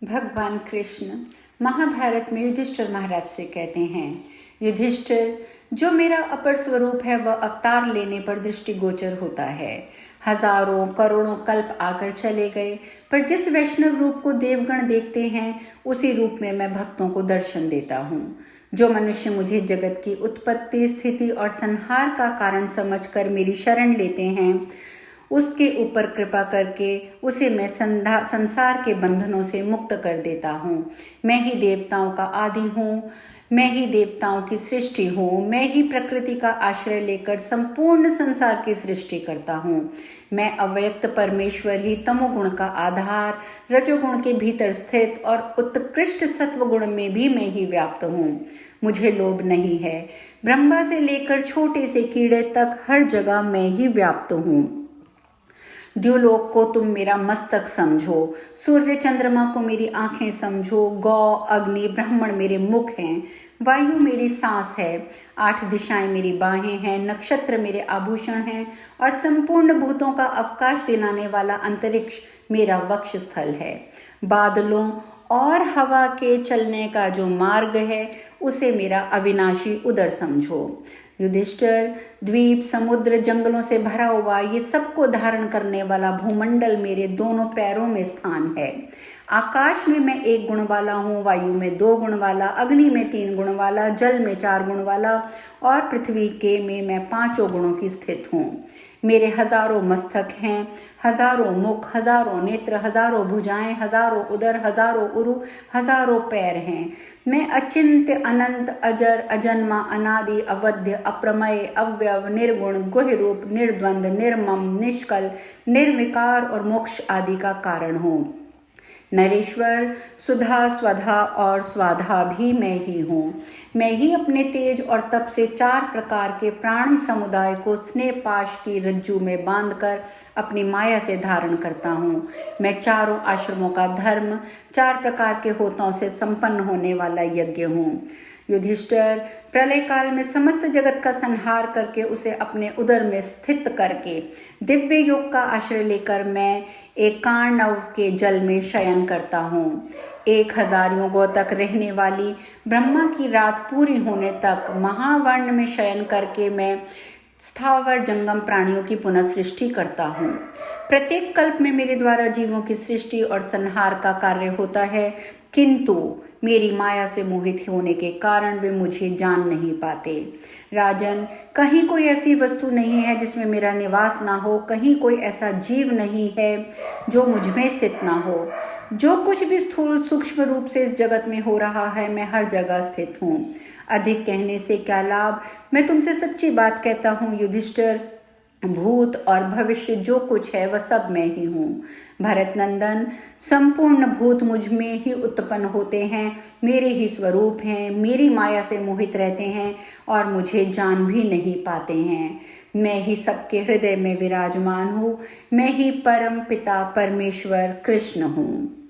भगवान कृष्ण महाभारत में युधिष्ठिर महाराज से कहते हैं, युधिष्ठिर, जो मेरा अपर स्वरूप है वह अवतार लेने पर दृष्टिगोचर होता है। हजारों करोड़ों कल्प आकर चले गए, पर जिस वैष्णव रूप को देवगण देखते हैं उसी रूप में मैं भक्तों को दर्शन देता हूँ। जो मनुष्य मुझे जगत की उत्पत्ति, स्थिति और संहार का कारण समझकर मेरी शरण लेते हैं, उसके ऊपर कृपा करके उसे मैं संसार के बंधनों से मुक्त कर देता हूँ। मैं ही देवताओं का आदि हूँ, मैं ही देवताओं की सृष्टि हूँ, मैं ही प्रकृति का आश्रय लेकर संपूर्ण संसार की सृष्टि करता हूँ। मैं अव्यक्त परमेश्वर ही तमोगुण का आधार, रजोगुण के भीतर स्थित और उत्कृष्ट सत्वगुण में भी मैं ही व्याप्त हूँ। मुझे लोभ नहीं है। ब्रह्मा से लेकर छोटे से कीड़े तक हर जगह मैं ही व्याप्त हूँ। द्युलोक को तुम मेरा मस्तक समझो, सूर्य चंद्रमा को मेरी आंखें समझो, गौ अग्नि ब्राह्मण मेरे मुख हैं, वायु मेरी सांस है, 8 दिशाएं मेरी बाहें हैं, नक्षत्र मेरे आभूषण हैं और संपूर्ण भूतों का अवकाश दिलाने वाला अंतरिक्ष मेरा वक्षस्थल है। बादलों और हवा के चलने का जो मार्ग है उसे मेरा अविनाशी उदर समझो। युधिष्ठिर, द्वीप, समुद्र, जंगलों से भरा हुआ ये सबको धारण करने वाला भूमंडल मेरे दोनों पैरों में स्थान है। आकाश में मैं 1 गुण वाला हूँ, वायु में 2 गुण वाला, अग्नि में 3 गुण वाला, जल में 4 गुण वाला और पृथ्वी के में मैं 5 गुणों की स्थित हूँ। मेरे हजारों मस्तक हैं, हजारों मुख, हजारों नेत्र, हजारों भुजाएं, हजारों उदर, हजारों उरु, हजारों पैर हैं। मैं अचिंत्य, अनंत, अजर, अजन्मा, अनादि, अवध्य, अप्रमेय, अव्यव, निर्गुण, गुह्य रूप, निर्द्वंद, निर्मम, निष्कल, निर्विकार और मोक्ष आदि का कारण हूँ। नरेश्वर, सुधा, स्वधा और स्वाधा भी मैं ही हूँ। मैं ही अपने तेज और तप से 4 प्रकार के प्राणी समुदाय को स्नेह पाश की रज्जू में बांधकर अपनी माया से धारण करता हूँ। मैं चारों आश्रमों का धर्म, 4 प्रकार के होतों से संपन्न होने वाला यज्ञ हूँ। युधिष्ठिर, प्रलय काल में समस्त जगत का संहार करके उसे अपने उदर में स्थित करके दिव्य योग का आश्रय लेकर मैं एक कार्णव के जल में शयन करता हूँ। 1000 युगों तक रहने वाली ब्रह्मा की रात पूरी होने तक महावर्ण में शयन करके मैं स्थावर जंगम प्राणियों की पुनः सृष्टि करता हूँ। प्रत्येक कल्प में मेरे द्वारा जीवों की सृष्टि और संहार का कार्य होता है, किंतु मेरी माया से मोहित होने के कारण वे मुझे जान नहीं पाते। राजन, कहीं कोई ऐसी वस्तु नहीं है जिसमें मेरा निवास ना हो, कहीं कोई ऐसा जीव नहीं है जो मुझ में स्थित ना हो। जो कुछ भी स्थूल सूक्ष्म रूप से इस जगत में हो रहा है, मैं हर जगह स्थित हूँ। अधिक कहने से क्या लाभ, मैं तुमसे सच्ची बात कहता हूँ युधिष्ठिर। भूत और भविष्य जो कुछ है वह सब मैं ही हूँ। भरत नंदन, संपूर्ण भूत मुझ में ही उत्पन्न होते हैं, मेरे ही स्वरूप हैं, मेरी माया से मोहित रहते हैं और मुझे जान भी नहीं पाते हैं। मैं ही सबके हृदय में विराजमान हूँ। मैं ही परम पिता परमेश्वर कृष्ण हूँ।